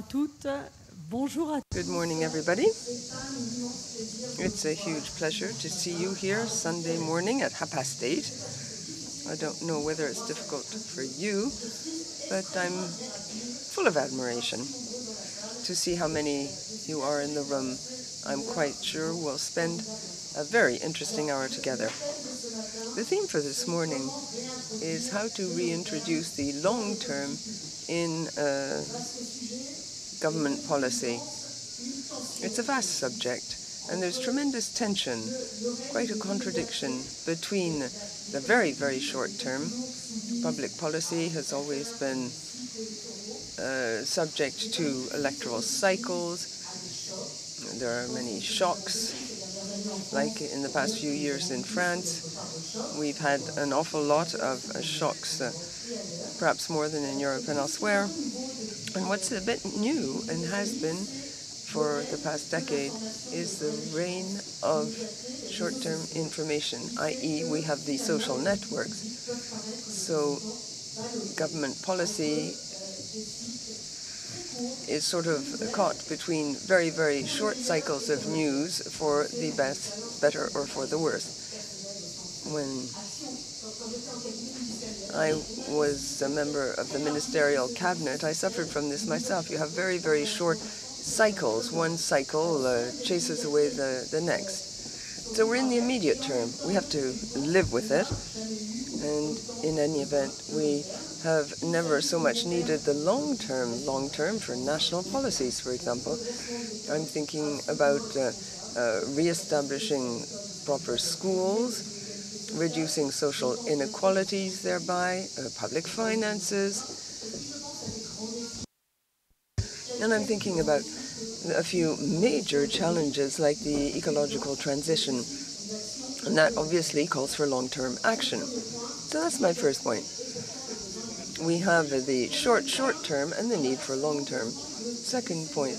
à toutes. Bonjour à Good morning, everybody. It's a huge pleasure to see you here Sunday morning at 8:30. I don't know whether it's difficult for you, but I'm full of admiration to see how many you are in the room. I'm quite sure we'll spend a very interesting hour together. The theme for this morning is how to reintroduce the long term in government policy. It's a vast subject, and there's tremendous tension, quite a contradiction between the very, very short term. Public policy has always been subject to electoral cycles. There are many shocks, like in the past few years in France. We've had an awful lot of shocks, perhaps more than in Europe and elsewhere. And what's a bit new, and has been for the past decade, is the reign of short-term information, i.e. we have the social networks. So government policy is sort of caught between very, very short cycles of news for the best, better, or for the worse. When I was a member of the ministerial cabinet, I suffered from this myself. You have very, very short cycles. One cycle chases away the next. So we're in the immediate term. We have to live with it. And in any event, we have never so much needed the long term for national policies, for example. I'm thinking about re-establishing proper schools, reducing social inequalities thereby, public finances. And I'm thinking about a few major challenges like the ecological transition. And that obviously calls for long-term action. So that's my first point. We have the short term and the need for long term. Second point,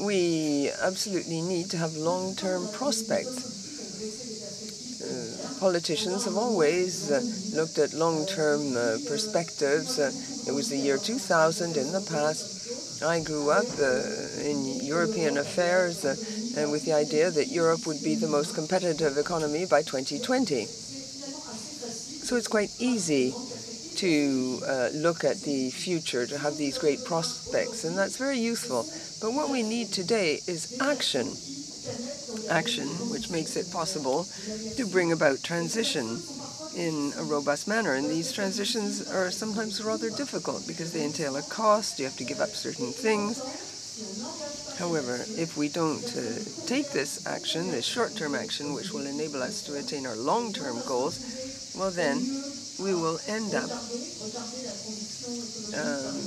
we absolutely need to have long-term prospects. Politicians have always looked at long-term perspectives. It was the year 2000 in the past. I grew up in European affairs and with the idea that Europe would be the most competitive economy by 2020. So it's quite easy to look at the future, to have these great prospects, and that's very useful. But what we need today is action. Action which makes it possible to bring about transition in a robust manner. And these transitions are sometimes rather difficult because they entail a cost. You have to give up certain things. However, if we don't take this action, this short-term action, which will enable us to attain our long-term goals, well then, we will end up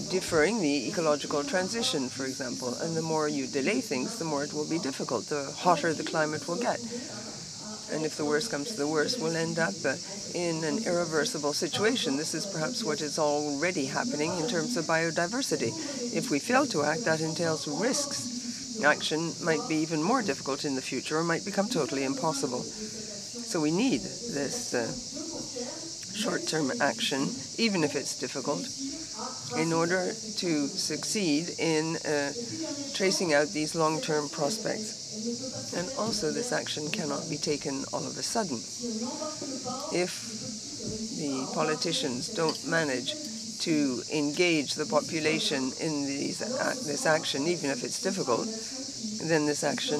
deferring the ecological transition, for example. And the more you delay things, the more it will be difficult, the hotter the climate will get. And if the worst comes to the worst, we'll end up in an irreversible situation. This is perhaps what is already happening in terms of biodiversity. If we fail to act, that entails risks. Action might be even more difficult in the future or might become totally impossible. So we need this short-term action, even if it's difficult, in order to succeed in tracing out these long-term prospects. And also this action cannot be taken all of a sudden. If the politicians don't manage to engage the population in this action, even if it's difficult, then this action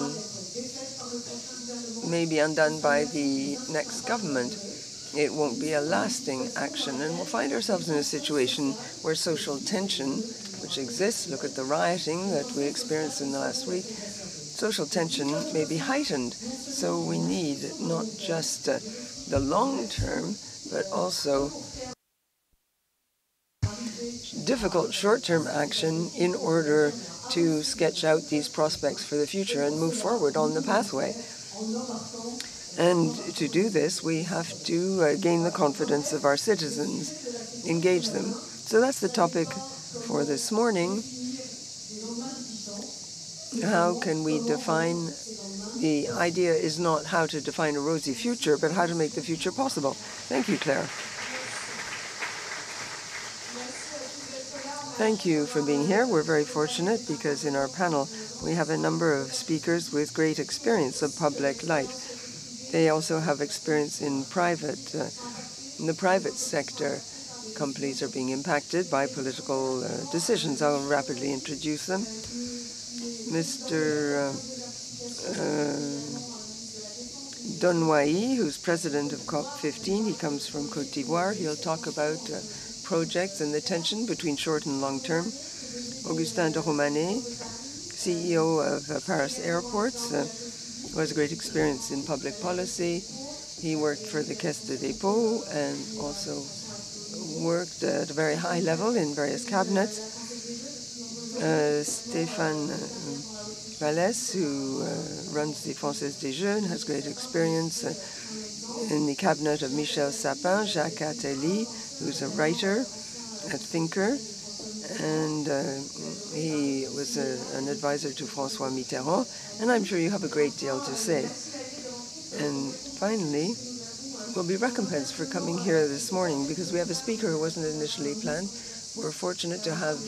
may be undone by the next government. It won't be a lasting action, and we'll find ourselves in a situation where social tension, which exists, look at the rioting that we experienced in the last week, social tension may be heightened. So we need not just the long term, but also difficult short-term action in order to sketch out these prospects for the future and move forward on the pathway. And to do this, we have to gain the confidence of our citizens, engage them. So that's the topic for this morning. How can we define? The idea is not how to define a rosy future, but how to make the future possible. Thank you, Claire. Thank you for being here. We're very fortunate because in our panel we have a number of speakers with great experience of public life. They also have experience in the private sector. Companies are being impacted by political decisions. I'll rapidly introduce them. Mr. Donwai, who's president of COP15. He comes from Côte d'Ivoire. He'll talk about projects and the tension between short and long term. Augustin de Romanet, CEO of Paris Airports, who has great experience in public policy. He worked for the Caisse de dépôt and also worked at a very high level in various cabinets. Stéphane Vallès, who runs the Française des Jeunes, has great experience in the cabinet of Michel Sapin. Jacques Attali, who's a writer, a thinker, and he was an advisor to François Mitterrand, and I'm sure you have a great deal to say. And finally, we'll be recompensed for coming here this morning because we have a speaker who wasn't initially planned. We're fortunate to have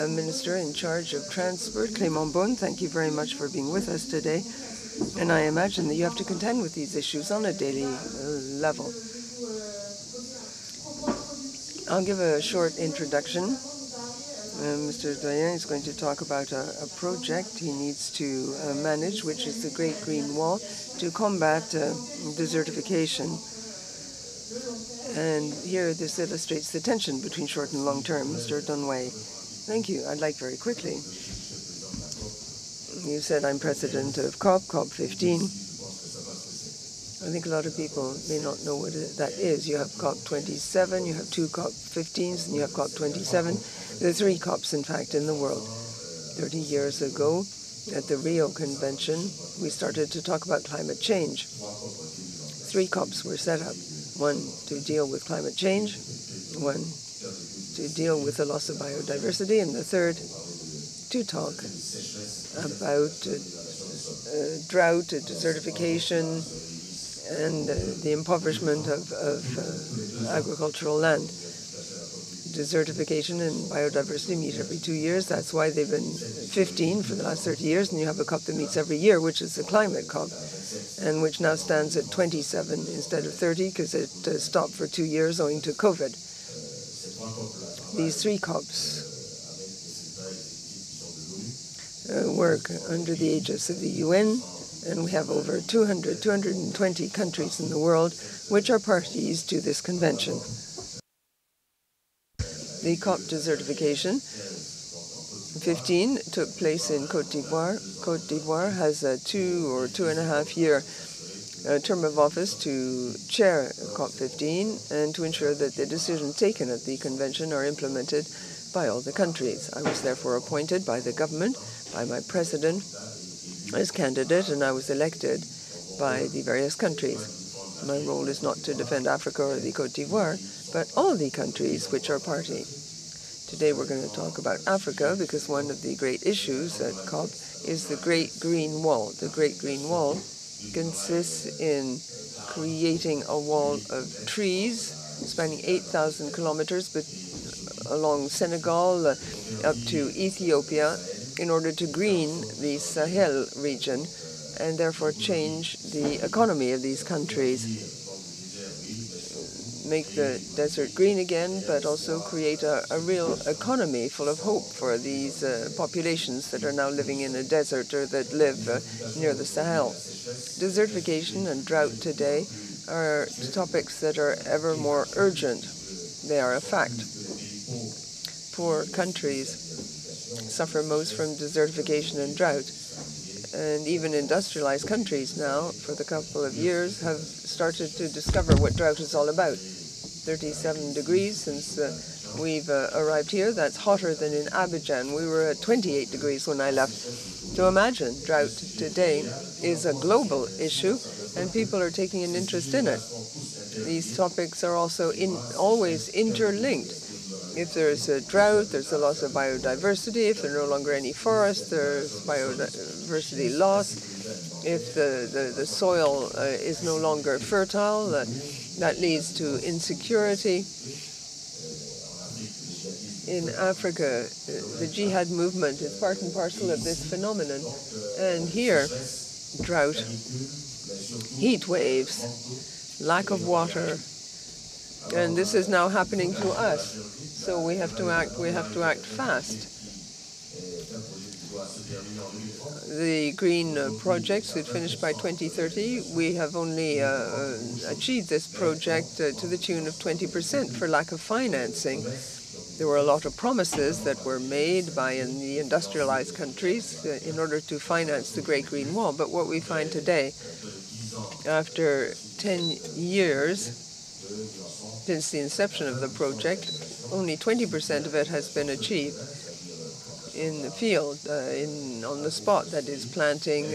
a minister in charge of transport, Clément Beaune. Thank you very much for being with us today. And I imagine that you have to contend with these issues on a daily level. I'll give a short introduction. Mr. Doyen is going to talk about a project he needs to manage, which is the Great Green Wall, to combat desertification. And here this illustrates the tension between short and long term. Mr. Donway. Thank you. I'd like very quickly. You said I'm president of COP15. I think a lot of people may not know what that is. You have COP27, you have two COP15s, and you have COP27. There are three COPs, in fact, in the world. 30 years ago, at the Rio Convention, we started to talk about climate change. Three COPs were set up. One to deal with climate change, one to deal with the loss of biodiversity, and the third to talk about drought, desertification, and the impoverishment of agricultural land. Desertification and biodiversity meet every 2 years. That's why they've been 15 for the last 30 years, and you have a COP that meets every year, which is the climate COP, and which now stands at 27 instead of 30 because it stopped for 2 years owing to COVID. These three COPs work under the aegis of the UN, and we have over 220 countries in the world which are parties to this convention. The COP desertification 15 took place in Côte d'Ivoire. Côte d'Ivoire has a 2 or 2.5 year term of office to chair COP15 and to ensure that the decisions taken at the convention are implemented by all the countries. I was therefore appointed by the government, by my president, as candidate, and I was elected by the various countries. My role is not to defend Africa or the Côte d'Ivoire, but all the countries which are party. Today we're going to talk about Africa because one of the great issues at COP is the Great Green Wall. The Great Green Wall consists in creating a wall of trees spanning 8,000 kilometers along Senegal up to Ethiopia in order to green the Sahel region and therefore change the economy of these countries. Make the desert green again, but also create a real economy full of hope for these populations that are now living in a desert or that live near the Sahel. Desertification and drought today are topics that are ever more urgent. They are a fact. Poor countries suffer most from desertification and drought. And even industrialized countries now, for the couple of years, have started to discover what drought is all about. 37 degrees since we've arrived here. That's hotter than in Abidjan. We were at 28 degrees when I left. So imagine, drought today is a global issue, and people are taking an interest in it. These topics are also always interlinked. If there's a drought, there's a loss of biodiversity. If there are no longer any forests, there's biodiversity loss. If the soil is no longer fertile, that leads to insecurity. in Africa, the jihad movement is part and parcel of this phenomenon. And here, drought, heat waves, lack of water, and this is now happening to us. So we have to act fast. The green projects would finish by 2030. We have only achieved this project to the tune of 20% for lack of financing. There were a lot of promises that were made by the industrialized countries in order to finance the Great Green Wall. But what we find today, after 10 years since the inception of the project, only 20% of it has been achieved in the field, on the spot, that is, planting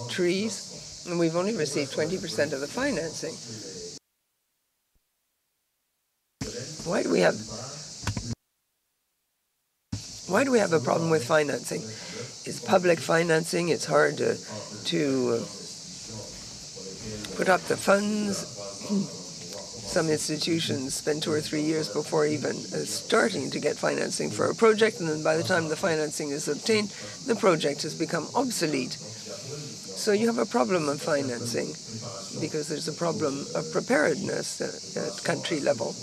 trees, and we've only received 20% of the financing. Why do we have a problem with financing? It's public financing. It's hard to put up the funds. Some institutions spend 2 or 3 years before even starting to get financing for a project, and then by the time the financing is obtained, the project has become obsolete. So you have a problem of financing because there's a problem of preparedness at country level.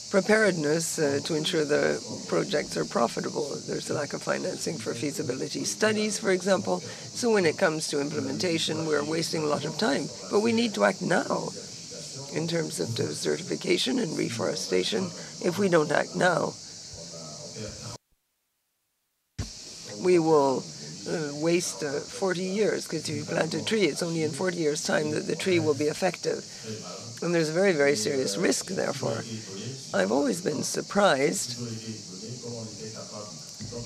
Preparedness to ensure the projects are profitable. There's a lack of financing for feasibility studies, for example. So when it comes to implementation, we're wasting a lot of time. But we need to act now. In terms of desertification and reforestation, if we don't act now, we will waste 40 years, because if you plant a tree, it's only in 40 years' time that the tree will be effective. And there's a very, very serious risk, therefore. I've always been surprised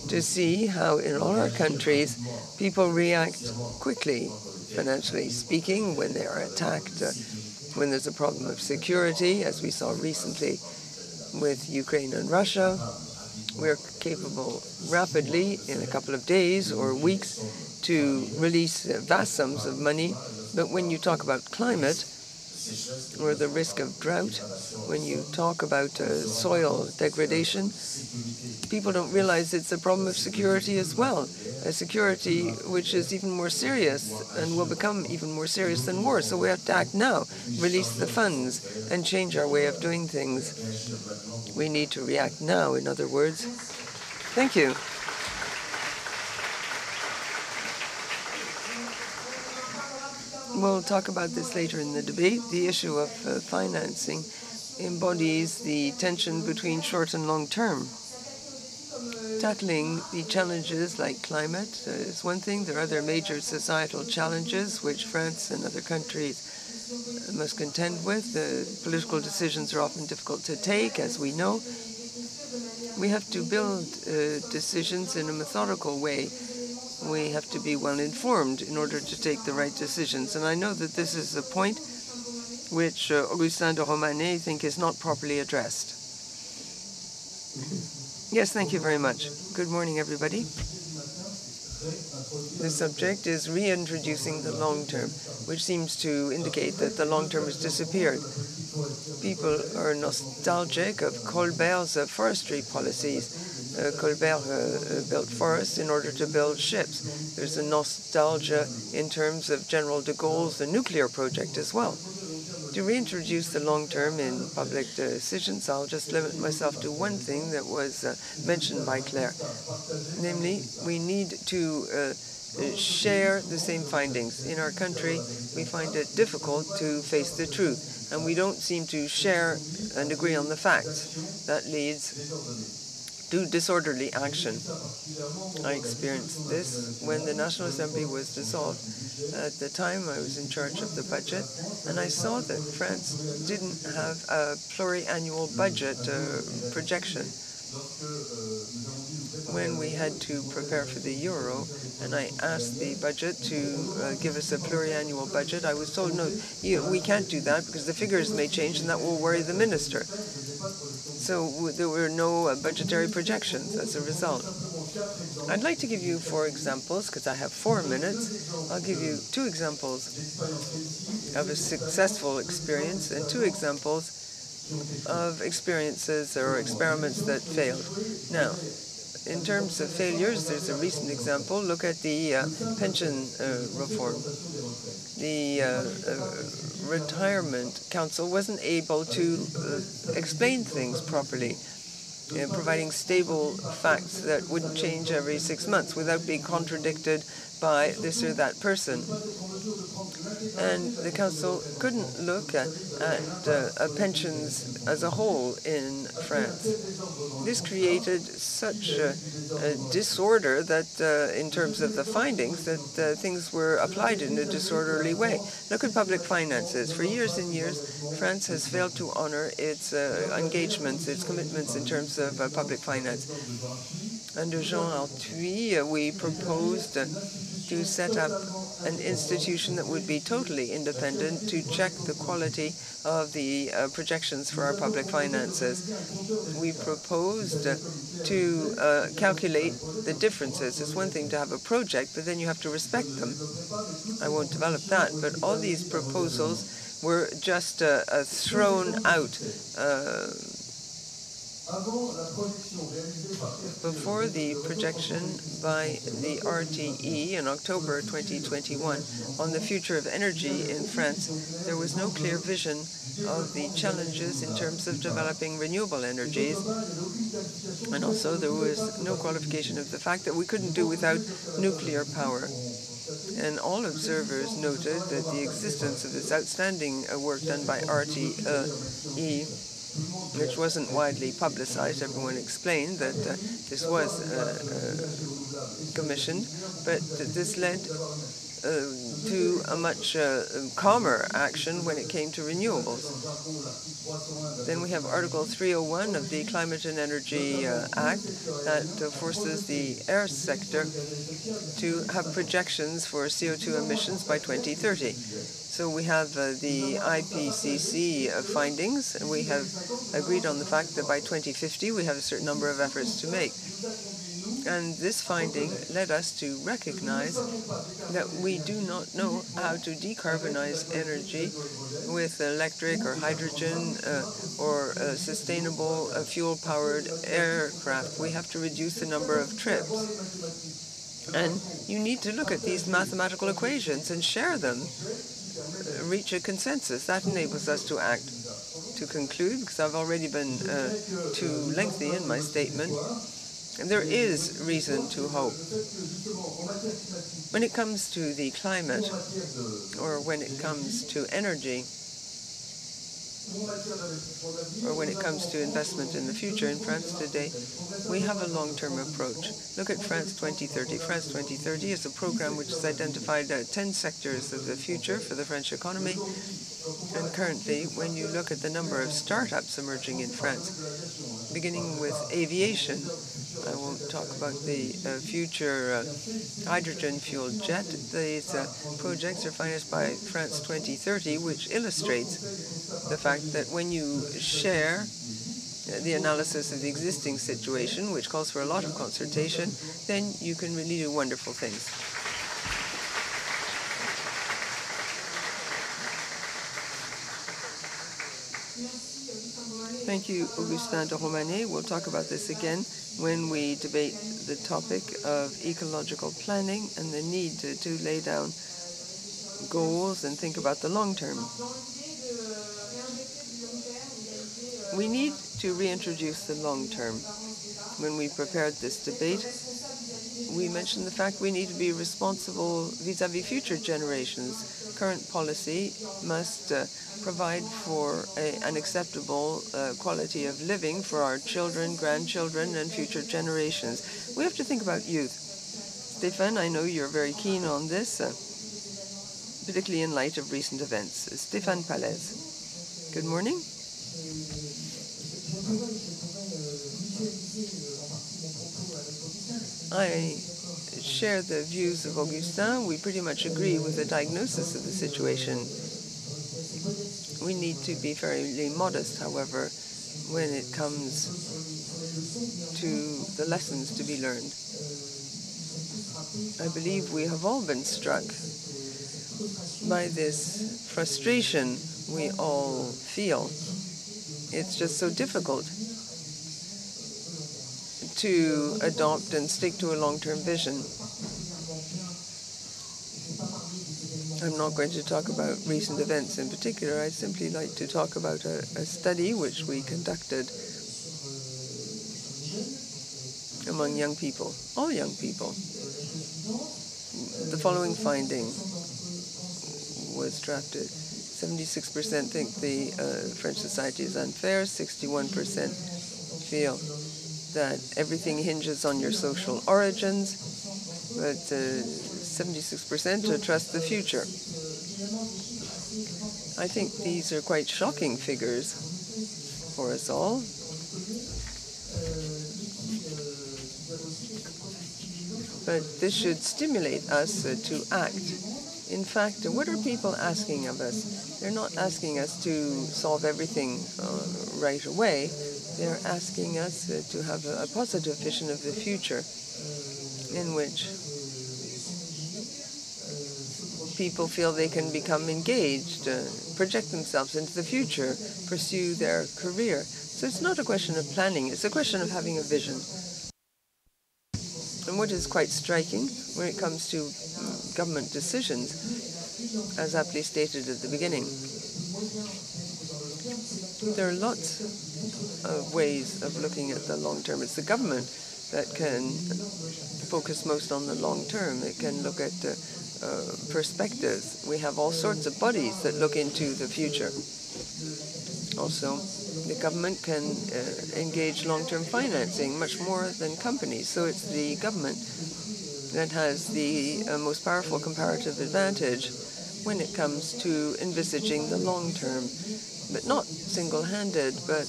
to see how in all our countries people react quickly, financially speaking, when they are attacked, when there's a problem of security, as we saw recently with Ukraine and Russia. We're capable rapidly, in a couple of days or weeks, to release vast sums of money. But when you talk about climate or the risk of drought, when you talk about soil degradation, people don't realize it's a problem of security as well, a security which is even more serious and will become even more serious than war. So we have to act now, release the funds, and change our way of doing things. We need to react now, in other words. Thank you. We'll talk about this later in the debate. The issue of financing embodies the tension between short and long term. Tackling the challenges like climate is one thing. There are other major societal challenges which France and other countries must contend with. The political decisions are often difficult to take, as we know. We have to build decisions in a methodical way. We have to be well informed in order to take the right decisions. And I know that this is a point which Augustin de Romanet thinks is not properly addressed. Yes, thank you very much. Good morning, everybody. The subject is reintroducing the long term, which seems to indicate that the long term has disappeared. People are nostalgic of Colbert's forestry policies. Colbert built forests in order to build ships. There's a nostalgia in terms of General de Gaulle's nuclear project as well. To reintroduce the long term in public decisions, I'll just limit myself to one thing that was mentioned by Claire. Namely, we need to share the same findings. In our country, we find it difficult to face the truth, and we don't seem to share and agree on the facts. That leads to disorderly action. I experienced this when the National Assembly was dissolved. At the time, I was in charge of the budget, and I saw that France didn't have a pluriannual budget projection. When we had to prepare for the euro, and I asked the budget to give us a pluriannual budget, I was told, no, we can't do that because the figures may change and that will worry the minister. So there were no budgetary projections as a result. I'd like to give you 4 examples, because I have 4 minutes. I'll give you 2 examples of a successful experience and 2 examples of experiences or experiments that failed. Now, in terms of failures, there's a recent example. Look at the pension reform. The Retirement Council wasn't able to explain things properly, providing stable facts that wouldn't change every 6 months without being contradicted by this or that person. And the Council couldn't look at pensions as a whole in France. This created such a disorder that, in terms of the findings, that things were applied in a disorderly way. Look at public finances. For years and years, France has failed to honor its engagements, its commitments in terms of public finance. Under Jean Arthuis, we proposed to set up an institution that would be totally independent to check the quality of the projections for our public finances. We proposed to calculate the differences. It's one thing to have a project, but then you have to respect them. I won't develop that, but all these proposals were just thrown out before the projection by the RTE in October 2021 on the future of energy in France. There was no clear vision of the challenges in terms of developing renewable energies, and also there was no qualification of the fact that we couldn't do without nuclear power. And all observers noted that the existence of this outstanding work done by RTE, which wasn't widely publicized. Everyone explained that this was commissioned, but this led to a much calmer action when it came to renewables. Then we have Article 301 of the Climate and Energy Act that forces the air sector to have projections for CO2 emissions by 2030. So we have the IPCC findings, and we have agreed on the fact that by 2050 we have a certain number of efforts to make. And this finding led us to recognize that we do not know how to decarbonize energy with electric or hydrogen or sustainable fuel-powered aircraft. We have to reduce the number of trips. And you need to look at these mathematical equations and share them, reach a consensus. That enables us to act. To conclude, because I've already been too lengthy in my statement, there is reason to hope. When it comes to the climate, or when it comes to energy, or when it comes to investment in the future in France today, we have a long-term approach. Look at France 2030. France 2030 is a program which has identified 10 sectors of the future for the French economy. And currently, when you look at the number of startups emerging in France, beginning with aviation, I won't talk about the future hydrogen-fueled jet. These projects are financed by France 2030, which illustrates the fact that when you share the analysis of the existing situation, which calls for a lot of consultation, then you can really do wonderful things. Thank you, Augustin de Romanet. We'll talk about this again when we debate the topic of ecological planning and the need to lay down goals and think about the long term. We need to reintroduce the long term. When we prepared this debate, we mentioned the fact we need to be responsible vis-à-vis future generations. Current policy must provide for an acceptable quality of living for our children, grandchildren, and future generations. We have to think about youth. Stéphane, I know you're very keen on this, particularly in light of recent events. Stéphane Pallez. Good morning. I share the views of Augustin. We pretty much agree with the diagnosis of the situation. We need to be fairly modest, however, when it comes to the lessons to be learned. I believe we have all been struck by this frustration we all feel it's just so difficult to adopt and stick to a long-term vision. I'm not going to talk about recent events in particular. I'd simply like to talk about a study which we conducted among young people, all young people. The following finding was drafted. 76% think the French society is unfair, 61% feel that everything hinges on your social origins, but 76% trust the future. I think these are quite shocking figures for us all. But this should stimulate us to act. In fact, what are people asking of us? They're not asking us to solve everything right away. They're asking us to have a positive vision of the future in which people feel they can become engaged, project themselves into the future, pursue their career. So it's not a question of planning, it's a question of having a vision. And what is quite striking when it comes to government decisions, as aptly stated at the beginning, there are lots of ways of looking at the long term. It's the government that can focus most on the long term. It can look at perspectives. We have all sorts of bodies that look into the future. Also, the government can engage long-term financing much more than companies. So it's the government that has the most powerful comparative advantage when it comes to envisaging the long term, but not single-handed, but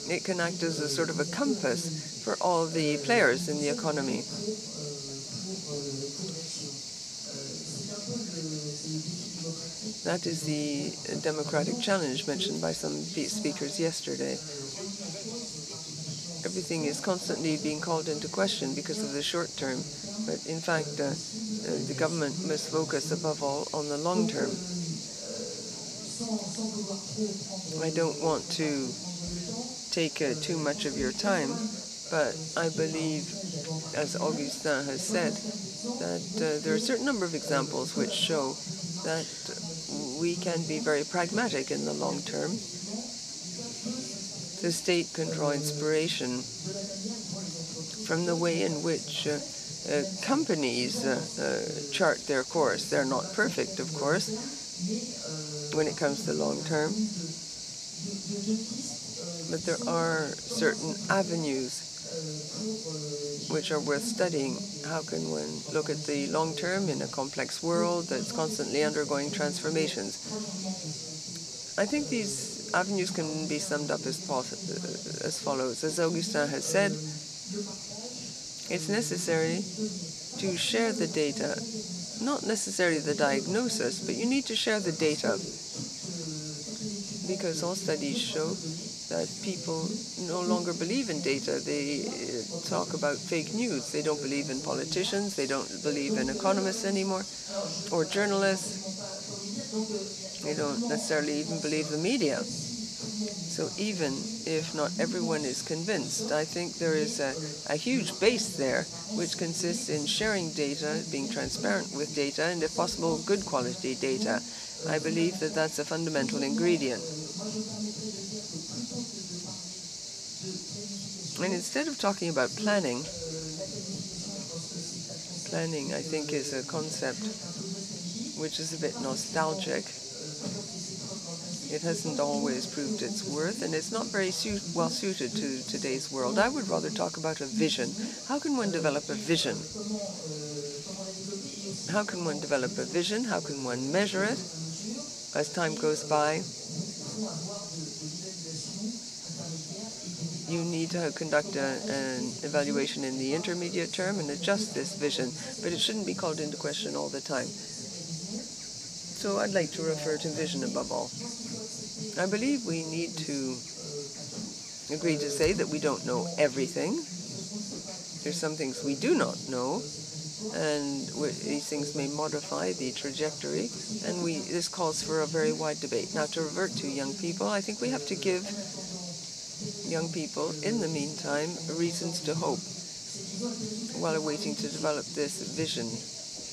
it can act as a sort of a compass for all the players in the economy. That is the democratic challenge mentioned by some speakers yesterday. Everything is constantly being called into question because of the short term, but in fact, the government must focus above all on the long term. I don't want to take too much of your time, but I believe, as Augustin has said, that there are a certain number of examples which show that we can be very pragmatic in the long term. The state can draw inspiration from the way in which companies chart their course. They're not perfect, of course, when it comes to long term, but there are certain avenues which are worth studying. How can one look at the long term in a complex world that's constantly undergoing transformations? I think these avenues can be summed up as follows. As Augustin has said, it's necessary to share the data, not necessarily the diagnosis, but you need to share the data, because all studies show that people no longer believe in data. They talk about fake news. They don't believe in politicians. They don't believe in economists anymore, or journalists. They don't necessarily even believe the media. So even if not everyone is convinced, I think there is a huge base there which consists in sharing data, being transparent with data, and if possible, good quality data. I believe that that's a fundamental ingredient. And instead of talking about planning, I think is a concept which is a bit nostalgic. It hasn't always proved its worth, and it's not very well suited to today's world. I would rather talk about a vision. How can one develop a vision? How can one develop a vision? How can one measure it as time goes by? You need to conduct an evaluation in the intermediate term and adjust this vision, but it shouldn't be called into question all the time. So I'd like to refer to vision above all. I believe we need to agree to say that we don't know everything. There's some things we do not know, and these things may modify the trajectory, and this calls for a very wide debate. Now, to revert to young people, I think we have to give young people, in the meantime, reasons to hope while awaiting to develop this vision.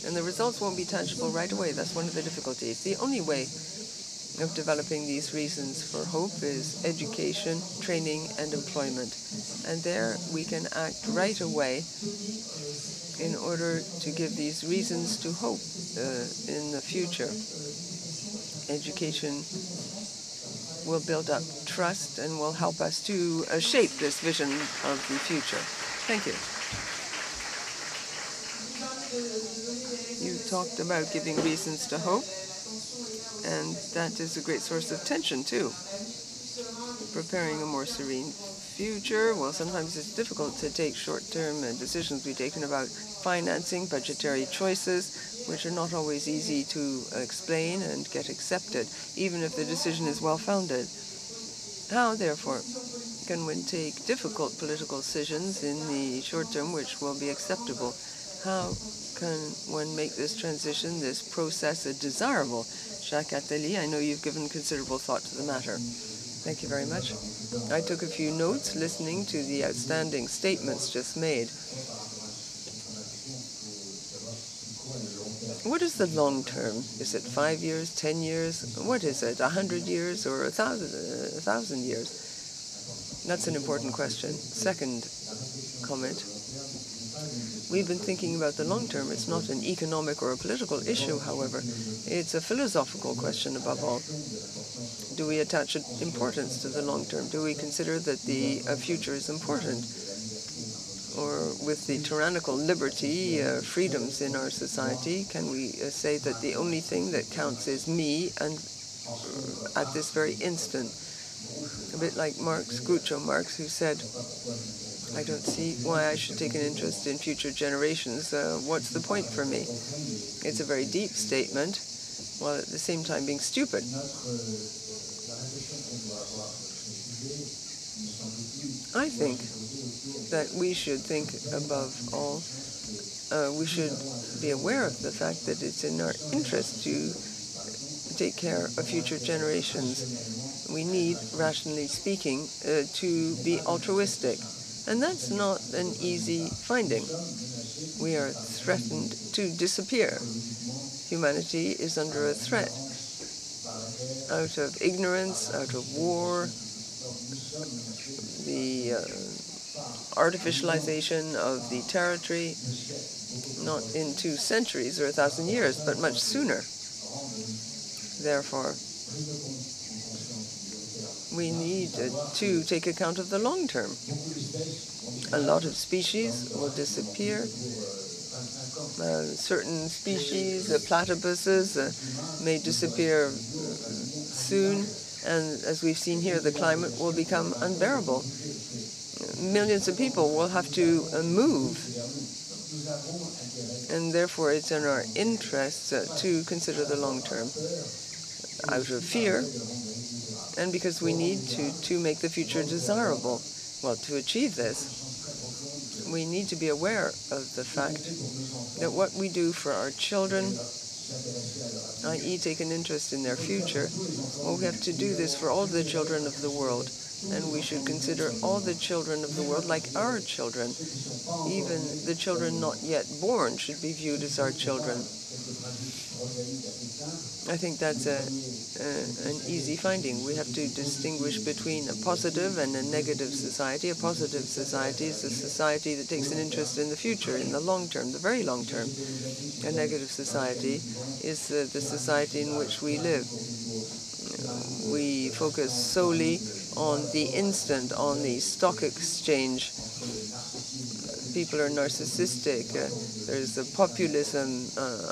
And the results won't be tangible right away. That's one of the difficulties. The only way of developing these reasons for hope is education, training, and employment. And there we can act right away in order to give these reasons to hope in the future. Education will build up trust and will help us to shape this vision of the future. Thank you. You talked about giving reasons to hope, and that is a great source of tension, too. Preparing a more serene future, well, sometimes it's difficult to take short-term decisions. We've taken about financing, budgetary choices, which are not always easy to explain and get accepted, even if the decision is well-founded. How, therefore, can one take difficult political decisions in the short term which will be acceptable? How can one make this transition, this process, desirable? Jacques Attali, I know you've given considerable thought to the matter. Thank you very much. I took a few notes listening to the outstanding statements just made. What is the long term? Is it 5 years, 10 years? What is it, 100 years or 1,000 years? That's an important question. Second comment. We've been thinking about the long term. It's not an economic or a political issue, however. It's a philosophical question above all. Do we attach importance to the long term? Do we consider that the future is important? Or with the tyrannical liberty, freedoms in our society, can we say that the only thing that counts is me and at this very instant? A bit like Groucho Marx, who said, I don't see why I should take an interest in future generations. What's the point for me? It's a very deep statement, while at the same time being stupid. I think that we should think above all, we should be aware of the fact that it's in our interest to take care of future generations. We need, rationally speaking, to be altruistic. And that's not an easy finding. We are threatened to disappear. Humanity is under a threat. Out of ignorance, out of war, the artificialization of the territory, not in 2 centuries or 1,000 years, but much sooner. Therefore, we need to take account of the long term. A lot of species will disappear. Certain species, platypuses, may disappear soon. And as we've seen here, the climate will become unbearable. Millions of people will have to move. And therefore, it's in our interests to consider the long term. Out of fear, and because we need to make the future desirable. Well, to achieve this, we need to be aware of the fact that what we do for our children, i.e. take an interest in their future, well, we have to do this for all the children of the world. And we should consider all the children of the world like our children. Even the children not yet born should be viewed as our children. I think that's an easy finding. We have to distinguish between a positive and a negative society. A positive society is a society that takes an interest in the future, in the long term, the very long term. A negative society is the society in which we live. We focus solely on the instant, on the stock exchange. People are narcissistic. There's a populism.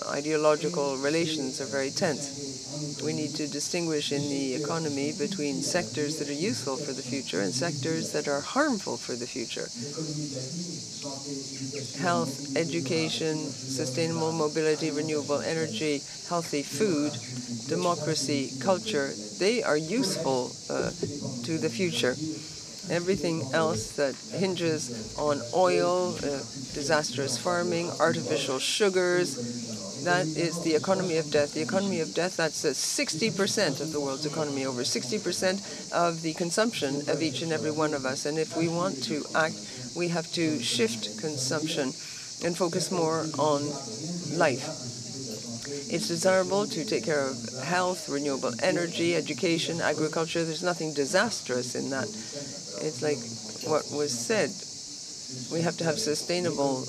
Ideological relations are very tense. We need to distinguish in the economy between sectors that are useful for the future and sectors that are harmful for the future. Health, education, sustainable mobility, renewable energy, healthy food, democracy, culture, they are useful to the future. Everything else that hinges on oil, disastrous farming, artificial sugars, That is the economy of death. The economy of death, that's 60% of the world's economy, over 60% of the consumption of each and every one of us. And if we want to act, we have to shift consumption and focus more on life. It's desirable to take care of health, renewable energy, education, agriculture. There's nothing disastrous in that. It's like what was said. We have to have sustainable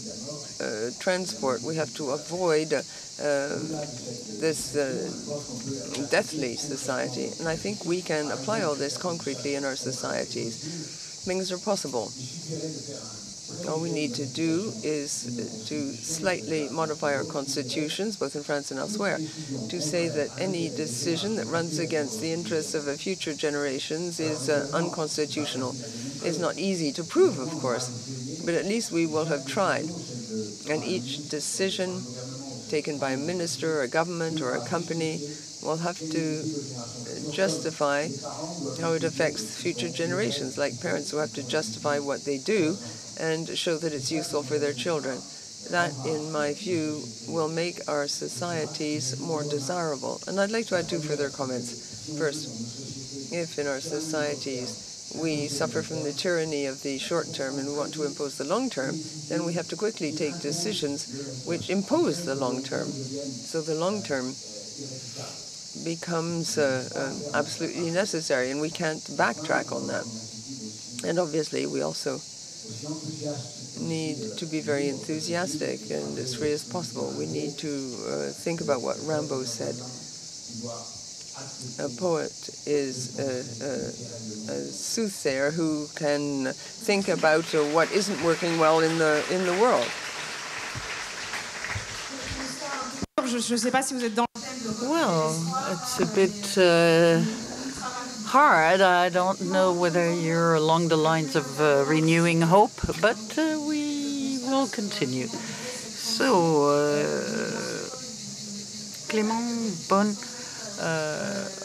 transport. We have to avoid this deathly society. And I think we can apply all this concretely in our societies. Things are possible. All we need to do is to slightly modify our constitutions, both in France and elsewhere, to say that any decision that runs against the interests of future generations is unconstitutional. It's not easy to prove, of course, but at least we will have tried. And each decision taken by a minister, a government, or a company will have to justify how it affects future generations, like parents who have to justify what they do and show that it's useful for their children. That, in my view, will make our societies more desirable. And I'd like to add two further comments. First, if in our societies we suffer from the tyranny of the short term and we want to impose the long term, then we have to quickly take decisions which impose the long term. So the long term becomes absolutely necessary, and we can't backtrack on that. And obviously, we also need to be very enthusiastic and as free as possible. We need to think about what Rimbaud said. A poet is a soothsayer who can think about what isn't working well in the world. Well, it's a bit hard. I don't know whether you're along the lines of renewing hope, but we will continue. So, Clément Beaune,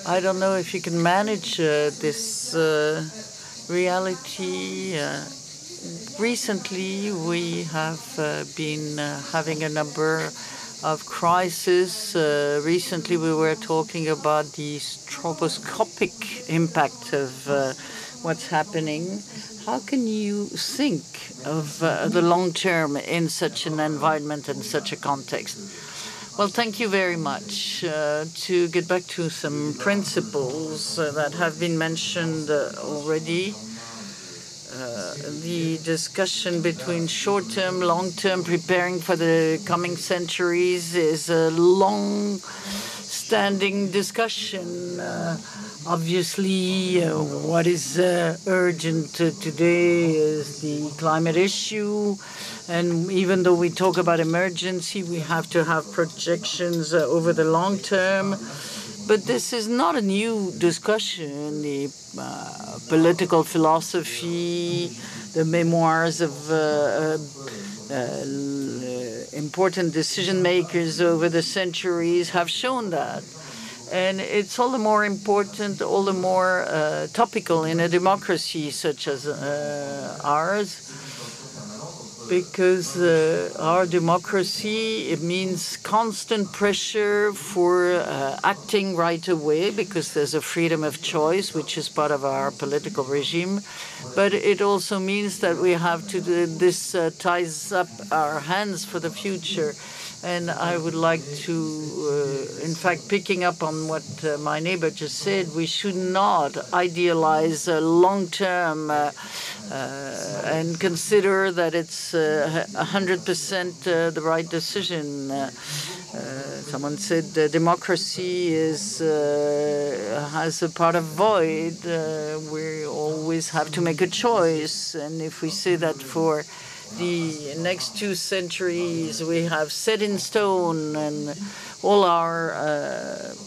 I don't know if you can manage this reality. Recently, we have been having a number of crises. Recently, we were talking about the stroboscopic impact of what's happening. How can you think of the long term in such an environment and such a context? Well, thank you very much. To get back to some principles that have been mentioned already, the discussion between short-term, long-term, preparing for the coming centuries is a long-standing discussion. Obviously, what is urgent today is the climate issue. And even though we talk about emergency, we have to have projections over the long term. But this is not a new discussion. The political philosophy, the memoirs of important decision makers over the centuries have shown that. And it's all the more important, all the more topical in a democracy such as ours, because our democracy, it means constant pressure for acting right away, because there's a freedom of choice, which is part of our political regime. But it also means that we have to do this, ties up our hands for the future. And I would like to, in fact, picking up on what my neighbor just said, we should not idealize long-term and consider that it's 100% the right decision. Someone said democracy has a part of void. We always have to make a choice. And if we say that for the next 2 centuries we have set in stone and all our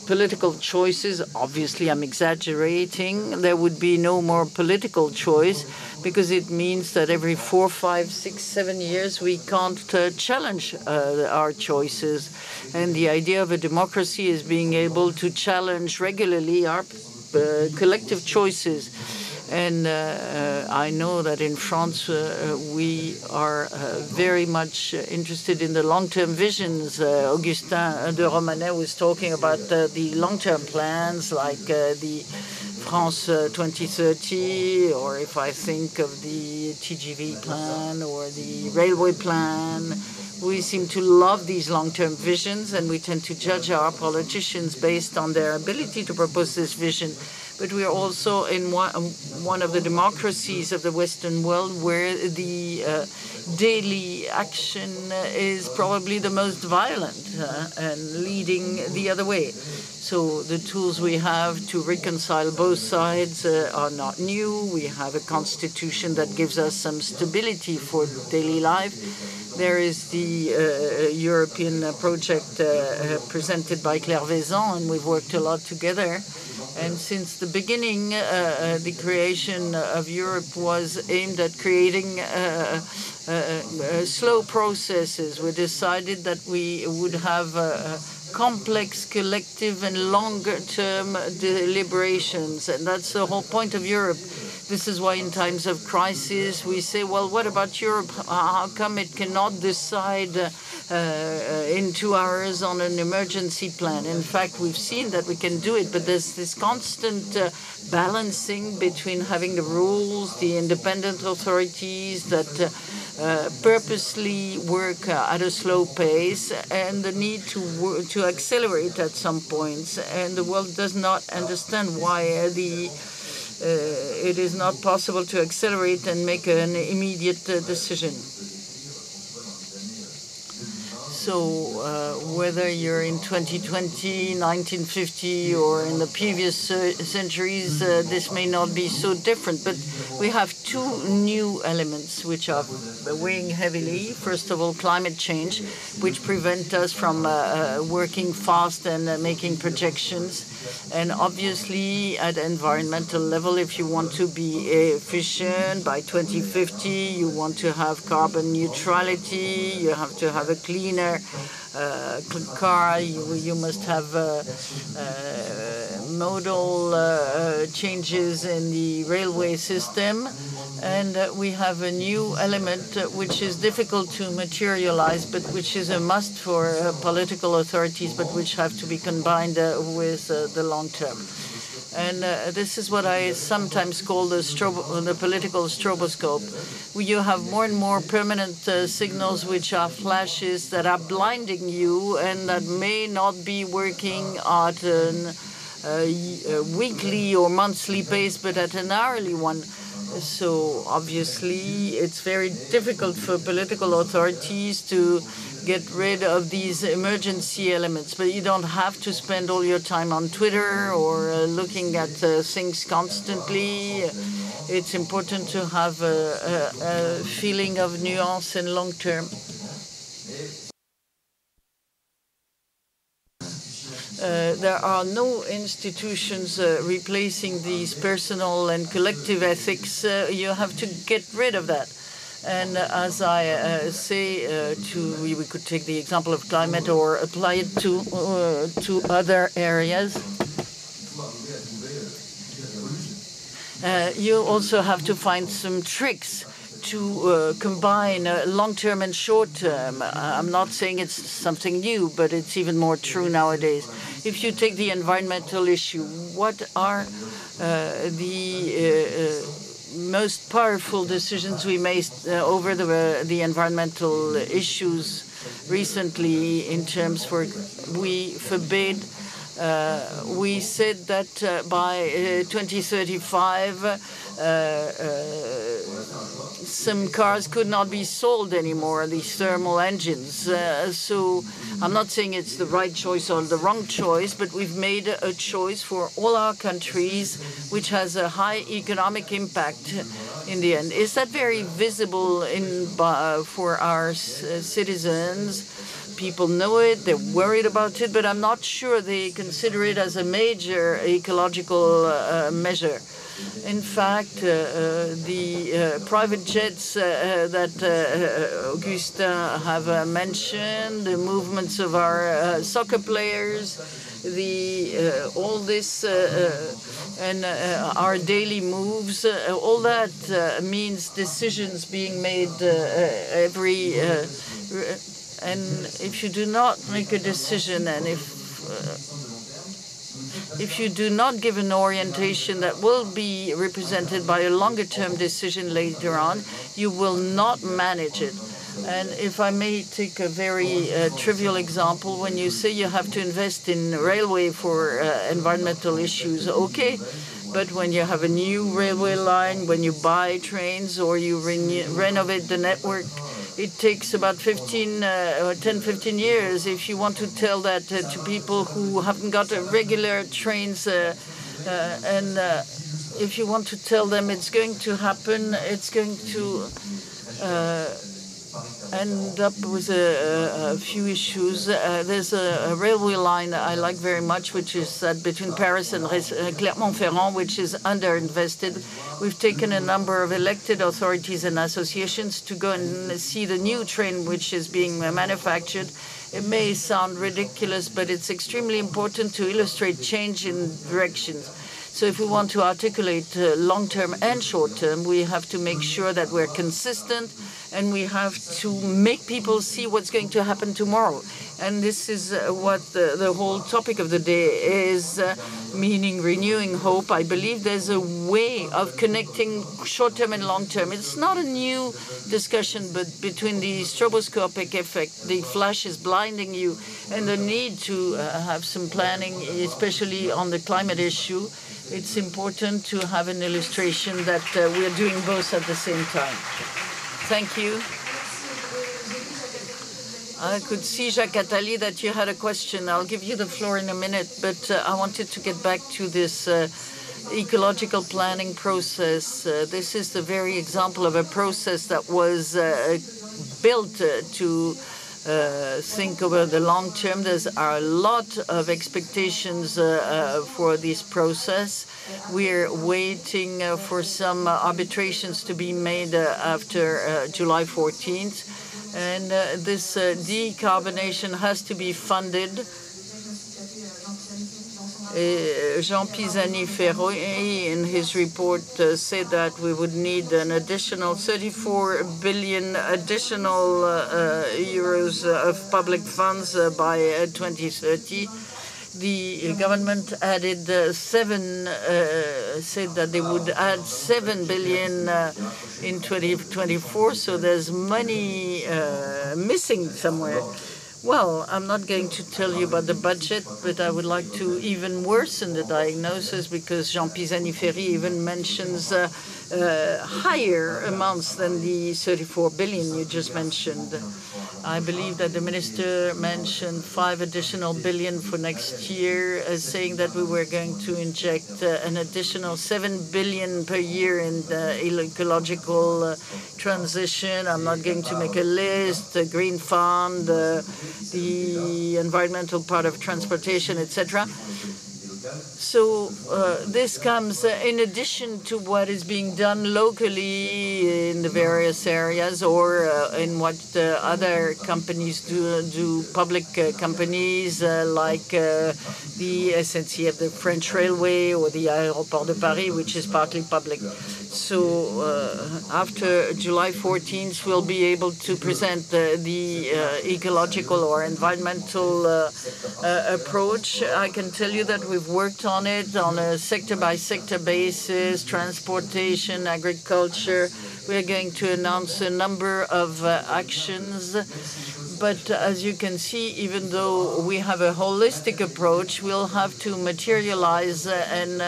political choices, obviously I'm exaggerating, there would be no more political choice, because it means that every 4, 5, 6, 7 years we can't challenge our choices. And the idea of a democracy is being able to challenge regularly our collective choices. And I know that in France we are very much interested in the long-term visions. Augustin de Romanet was talking about the long-term plans like the France 2030, or if I think of the TGV plan or the railway plan. We seem to love these long-term visions, and we tend to judge our politicians based on their ability to propose this vision. But we are also in one of the democracies of the Western world where the daily action is probably the most violent and leading the other way. So the tools we have to reconcile both sides are not new. We have a constitution that gives us some stability for daily life. There is the European project presented by Claire Vaison, and we've worked a lot together. And since the beginning, the creation of Europe was aimed at creating slow processes. We decided that we would have complex, collective, and longer-term deliberations. And that's the whole point of Europe. This is why in times of crisis we say, well, what about Europe? How come it cannot decide in 2 hours on an emergency plan? In fact, we've seen that we can do it, but there's this constant balancing between having the rules, the independent authorities that purposely work at a slow pace, and the need to accelerate at some points. And the world does not understand why it is not possible to accelerate and make an immediate decision. So whether you're in 2020, 1950, or in the previous centuries, this may not be so different. But we have two new elements which are weighing heavily. First of all, climate change, which prevent us from working fast and making projections. And obviously, at environmental level, if you want to be efficient by 2050, you want to have carbon neutrality, you have to have a cleaner car, you must have modal changes in the railway system. And we have a new element which is difficult to materialize, but which is a must for political authorities, but which have to be combined with the long term. And this is what I sometimes call the political stroboscope. You have more and more permanent signals, which are flashes that are blinding you and that may not be working at a weekly or monthly pace, but at an hourly one. So obviously, it's very difficult for political authorities to get rid of these emergency elements. But you don't have to spend all your time on Twitter or looking at things constantly. It's important to have a feeling of nuance and long term. There are no institutions replacing these personal and collective ethics. You have to get rid of that. And as I say, we could take the example of climate or apply it to other areas. You also have to find some tricks to combine long-term and short-term. I'm not saying it's something new, but it's even more true nowadays. If you take the environmental issue, what are the most powerful decisions we made over the environmental issues recently in terms for we forbid we said that by 2035 some cars could not be sold anymore, these thermal engines. So I'm not saying it's the right choice or the wrong choice, but we've made a choice for all our countries which has a high economic impact in the end. Is that very visible for our citizens? People know it, they're worried about it, but I'm not sure they consider it as a major ecological measure. In fact, the private jets that Augustin have mentioned, the movements of our soccer players, all this and our daily moves, all that means decisions being made every. And if you do not make a decision, and if you do not give an orientation that will be represented by a longer-term decision later on, you will not manage it. And if I may take a very trivial example, when you say you have to invest in railway for environmental issues, okay, but when you have a new railway line, when you buy trains or you renovate the network, it takes about 10, 15 years. If you want to tell that to people who haven't got regular trains, and if you want to tell them it's going to happen, it's going to end up with a few issues. There's a railway line I like very much, which is that between Paris and Clermont-Ferrand, which is underinvested. We've taken a number of elected authorities and associations to go and see the new train which is being manufactured. It may sound ridiculous, but it's extremely important to illustrate change in directions. So if we want to articulate long-term and short-term, we have to make sure that we're consistent, and we have to make people see what's going to happen tomorrow. And this is what the whole topic of the day is, meaning renewing hope. I believe there's a way of connecting short-term and long-term. It's not a new discussion, but between the stroboscopic effect, the flash is blinding you, and the need to have some planning, especially on the climate issue, it's important to have an illustration that we are doing both at the same time. Thank you. I could see, Jacques Attali, that you had a question. I'll give you the floor in a minute, but I wanted to get back to this ecological planning process. This is the very example of a process that was built to think over the long term. There's a lot of expectations for this process. We're waiting for some arbitrations to be made after July 14th. And this decarbonation has to be funded. Jean Pisani-Ferry, in his report, said that we would need an additional 34 billion additional euros of public funds by 2030. The government added said that they would add 7 billion in 2024. So there's money missing somewhere. Well, I'm not going to tell you about the budget, but I would like to even worsen the diagnosis, because Jean Pisani-Ferry even mentions higher amounts than the 34 billion you just mentioned. I believe that the minister mentioned 5 additional billion for next year, saying that we were going to inject an additional 7 billion per year in ecological transition. I'm not going to make a list, the Green Fund, the environmental part of transportation, etc. So this comes in addition to what is being done locally in the various areas, or in what other companies do public companies like the SNCF, the French Railway, or the Aéroport de Paris, which is partly public. So after July 14th, we'll be able to present the ecological or environmental approach. I can tell you that we've worked on it on a sector-by-sector basis, transportation, agriculture. We're going to announce a number of actions. But as you can see, even though we have a holistic approach, we'll have to materialize and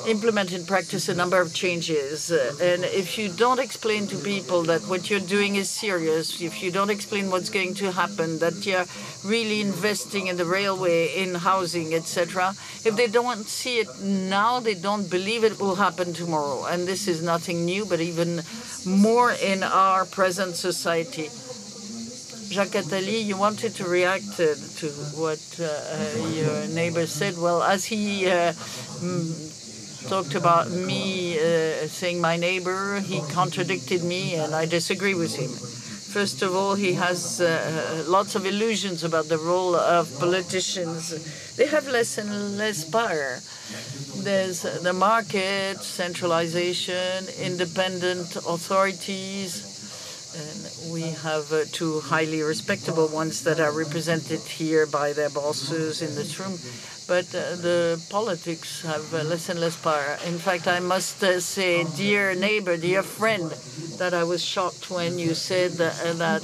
implement in practice a number of changes. And if you don't explain to people that what you're doing is serious, if you don't explain what's going to happen, that you're really investing in the railway, in housing, etc., if they don't see it now, they don't believe it will happen tomorrow. And this is nothing new, but even more in our present society. Jacques Attali, you wanted to react to what your neighbor said. Well, as he talked about me saying my neighbor, he contradicted me, and I disagree with him. First of all, he has lots of illusions about the role of politicians. They have less and less power. There's the market, centralization, independent authorities, and we have two highly respectable ones that are represented here by their bosses in this room. But the politics have less and less power. In fact, I must say, dear neighbor, dear friend, that I was shocked when you said that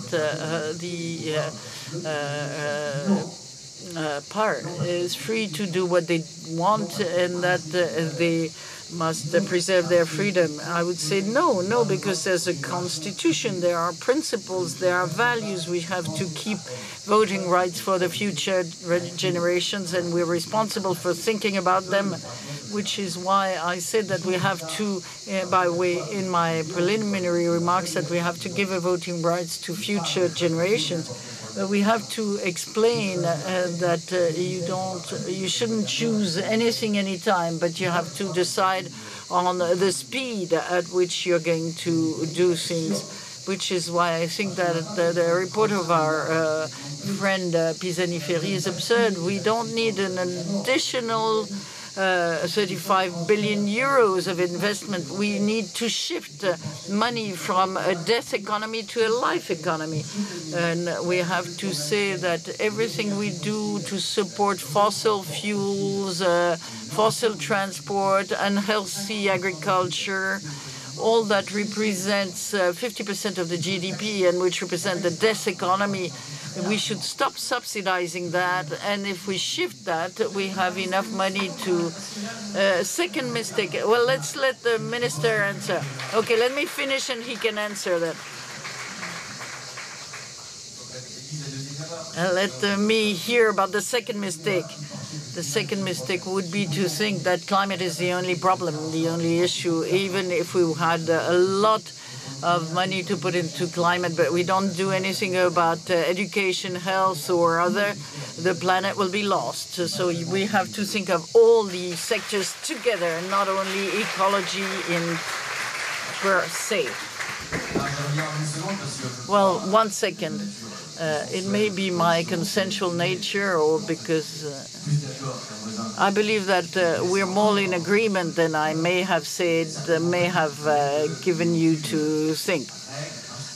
part is free to do what they want and that they must preserve their freedom. I would say no, because there's a constitution, there are principles, there are values. We have to keep voting rights for the future generations, and we're responsible for thinking about them, which is why I said that we have to, by way in my preliminary remarks, that we have to give voting rights to future generations. We have to explain that you shouldn't choose anything anytime, but you have to decide on the speed at which you're going to do things, which is why I think that the report of our friend Pisani-Ferry is absurd. We don't need an additional 35 billion euros of investment. We need to shift money from a death economy to a life economy. And we have to say that everything we do to support fossil fuels, fossil transport, unhealthy agriculture, all that represents 50% of the GDP and which represent the death economy, we should stop subsidizing that, and if we shift that, we have enough money to... second mistake. Well, let's let the minister answer. Okay, let me finish and he can answer that. Let me hear about the second mistake. The second mistake would be to think that climate is the only problem, the only issue, even if we had a lot of money to put into climate, but we don't do anything about education, health, or other, the planet will be lost. So we have to think of all the sectors together, not only ecology in per se. Well, 1 second. It may be my consensual nature, or because I believe that we're more in agreement than I may have said, may have given you to think.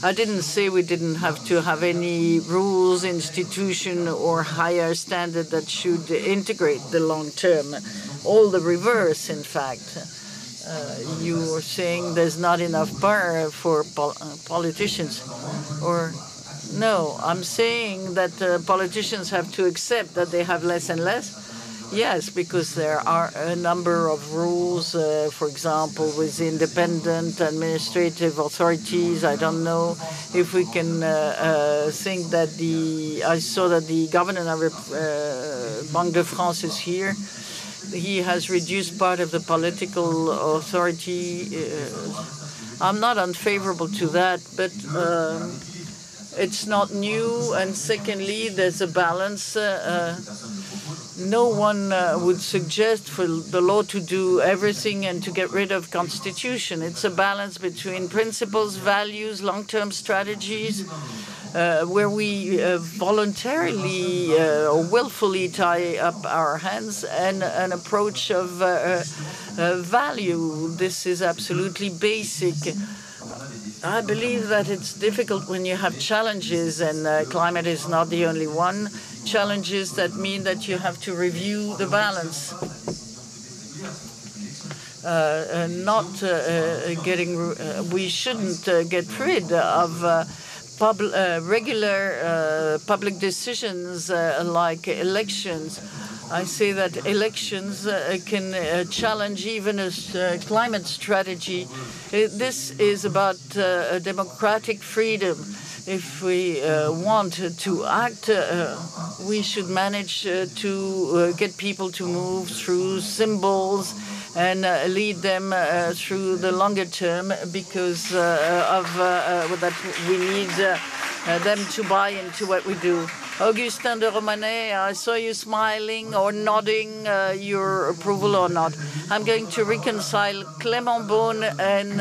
I didn't say we didn't have to have any rules, institution, or higher standard that should integrate the long term. All the reverse, in fact. You were saying there's not enough power for politicians, or no, I'm saying that politicians have to accept that they have less and less. Yes, because there are a number of rules, for example, with independent administrative authorities. I don't know if we can think that I saw that the governor of Banque de France is here. He has reduced part of the political authority. I'm not unfavorable to that, but it's not new. And secondly, there's a balance. No one would suggest for the law to do everything and to get rid of constitution. It's a balance between principles, values, long-term strategies, where we voluntarily or willfully tie up our hands, and an approach of value. This is absolutely basic. I believe that it's difficult when you have challenges, and climate is not the only one. Challenges that mean that you have to review the balance. We shouldn't get rid of regular public decisions like elections. I say that elections can challenge even a climate strategy. This is about democratic freedom. If we want to act, we should manage to get people to move through symbols and lead them through the longer term, because of that we need them to buy into what we do. Augustin de Romanet, I saw you smiling or nodding your approval or not. I'm going to reconcile Clément Beaune and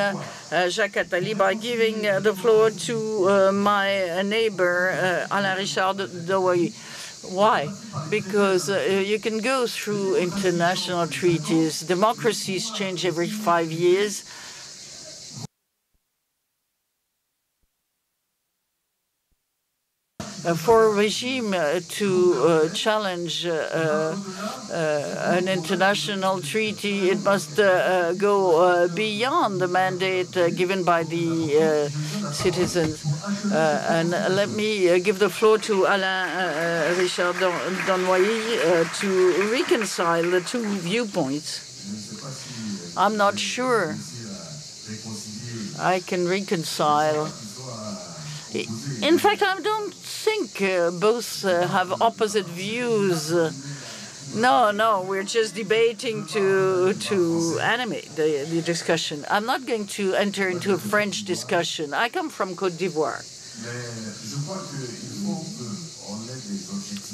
Jacques Attali by giving the floor to my neighbor, Alain Richard Devoyer. Why? Because you can go through international treaties. Democracies change every 5 years. For a regime to challenge an international treaty, it must go beyond the mandate given by the citizens. And let me give the floor to Alain Richard Devoyer to reconcile the two viewpoints. I'm not sure I can reconcile. In fact, I don't think both have opposite views. No, we're just debating to animate the discussion. I'm not going to enter into a French discussion. I come from Côte d'Ivoire.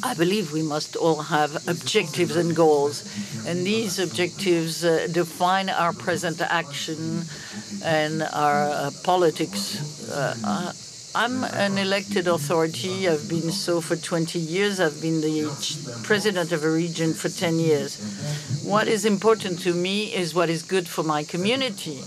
I believe we must all have objectives and goals, and these objectives define our present action and our politics. I'm an elected authority. I've been so for 20 years. I've been the president of a region for 10 years. What is important to me is what is good for my community,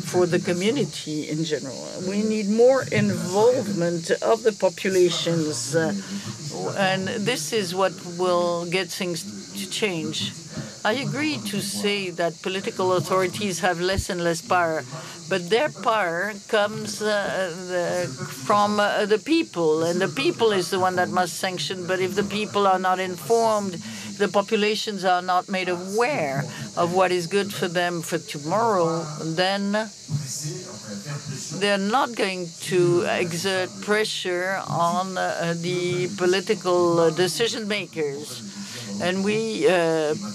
for the community in general. We need more involvement of the populations, and this is what will get things to change. I agree to say that political authorities have less and less power, but their power comes from the people, and the people is the one that must sanction. But if the people are not informed, the populations are not made aware of what is good for them for tomorrow, then they're not going to exert pressure on the political decision makers. And we,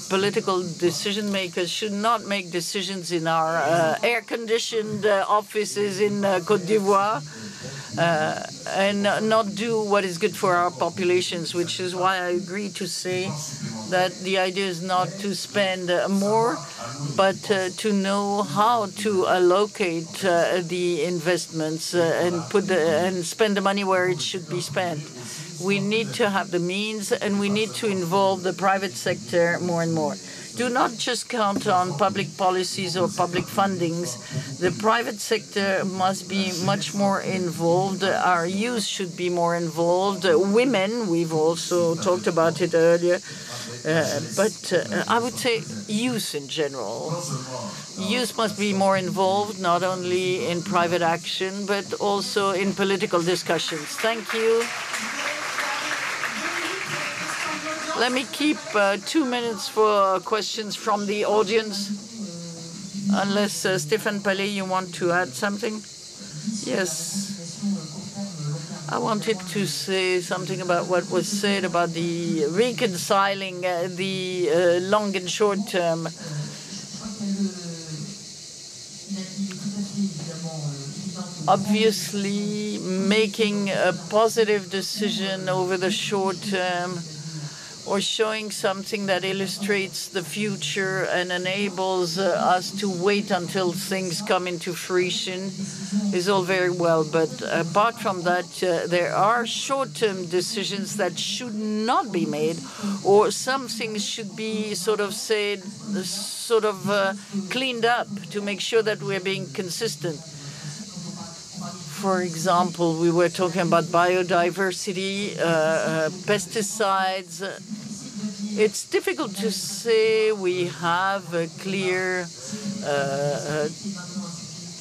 political decision makers, should not make decisions in our air-conditioned offices in Côte d'Ivoire and not do what is good for our populations, which is why I agree to say that the idea is not to spend more, but to know how to allocate the investments and spend the money where it should be spent. We need to have the means, and we need to involve the private sector more and more. Do not just count on public policies or public fundings. The private sector must be much more involved. Our youth should be more involved. Women, we've also talked about it earlier. But I would say youth in general. Youth must be more involved, not only in private action, but also in political discussions. Thank you. Let me keep 2 minutes for questions from the audience, unless Stéphane Palais, you want to add something? Yes. I wanted to say something about what was said about the reconciling the long and short term. Obviously, making a positive decision over the short term or showing something that illustrates the future and enables us to wait until things come into fruition is all very well. But apart from that, there are short-term decisions that should not be made, or some things should be cleaned up to make sure that we're being consistent. For example, we were talking about biodiversity, pesticides. It's difficult to say we have a clear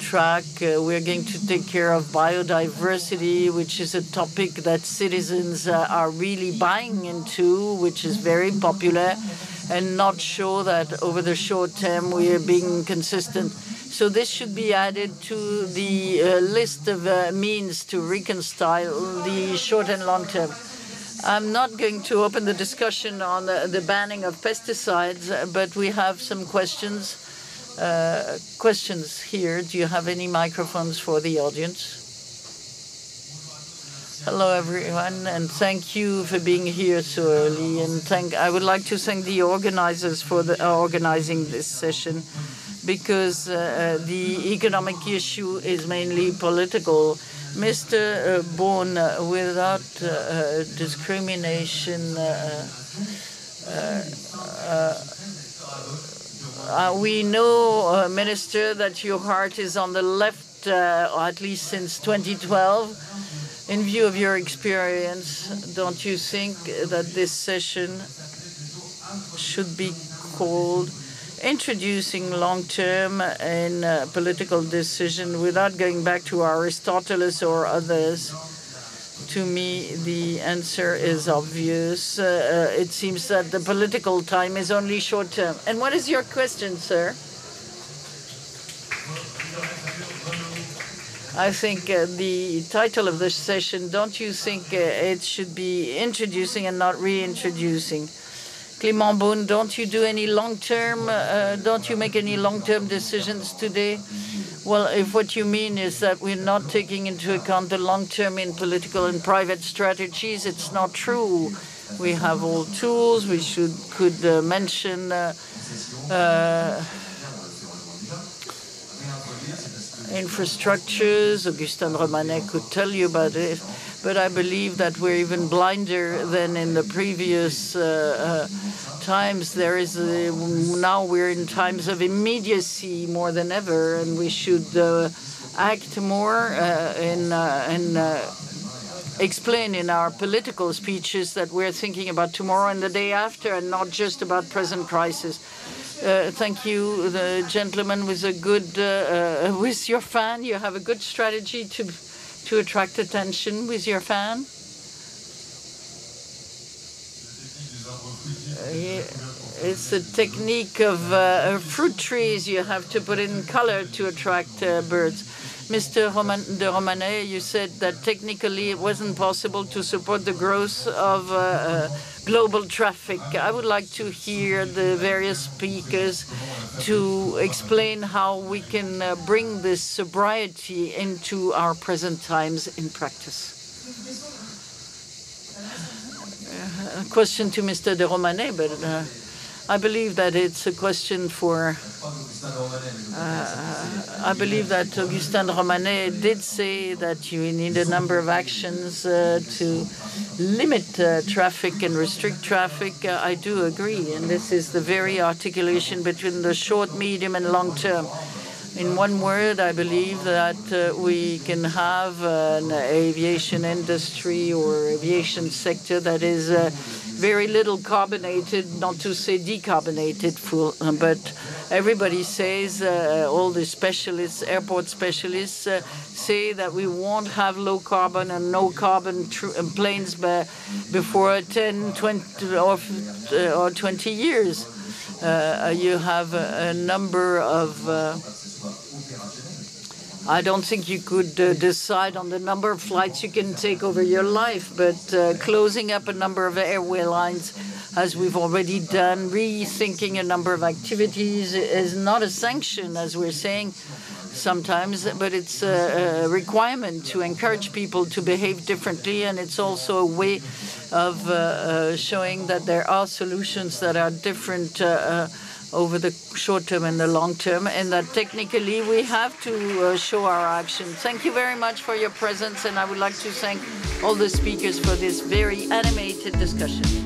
track. We're going to take care of biodiversity, which is a topic that citizens are really buying into, which is very popular, and not sure that over the short term we are being consistent. So this should be added to the list of means to reconcile the short and long term. I'm not going to open the discussion on the banning of pesticides, but we have some questions. Questions here. Do you have any microphones for the audience? Hello, everyone, and thank you for being here so early. And I would like to thank the organizers for organizing this session, because the economic issue is mainly political. Mr. Beaune, without discrimination, we know, Minister, that your heart is on the left, or at least since 2012. In view of your experience, don't you think that this session should be called Introducing Long-Term in Political Decision without going back to Aristotle or others? To me, the answer is obvious. It seems that the political time is only short-term. And what is your question, sir? I think the title of this session, don't you think it should be introducing and not reintroducing? Clément Beaune, don't you do any long-term, don't you make any long-term decisions today? Well, if what you mean is that we're not taking into account the long-term in political and private strategies, it's not true. We have all tools. We could mention infrastructures. Augustin de Romanet could tell you about it. But I believe that we're even blinder than in the previous times. Now we're in times of immediacy more than ever, and we should act more and explain in our political speeches that we're thinking about tomorrow and the day after, and not just about present crisis. Thank you, the gentleman with a good, with your fan. You have a good strategy to attract attention with your fan. It's the technique of fruit trees. You have to put in color to attract birds. Mr. de Romanet, you said that technically it wasn't possible to support the growth of global traffic. I would like to hear the various speakers to explain how we can bring this sobriety into our present times in practice. A question to Mr. de Romanet, but I believe that it's a question for... I believe that Augustin de Romanet did say that you need a number of actions to limit traffic and restrict traffic. I do agree, and this is the very articulation between the short, medium, and long term. In one word, I believe that we can have an aviation industry or aviation sector that is very little carbonated, not to say decarbonated, but everybody says, all the specialists, airport specialists, say that we won't have low carbon and no carbon planes before 10, 20, or 20 years. You have a number of... I don't think you could decide on the number of flights you can take over your life, but closing up a number of airway lines, as we've already done, rethinking a number of activities is not a sanction, as we're saying sometimes, but it's a requirement to encourage people to behave differently, and it's also a way of showing that there are solutions that are different over the short term and the long term, and that technically we have to show our action. Thank you very much for your presence, and I would like to thank all the speakers for this very animated discussion.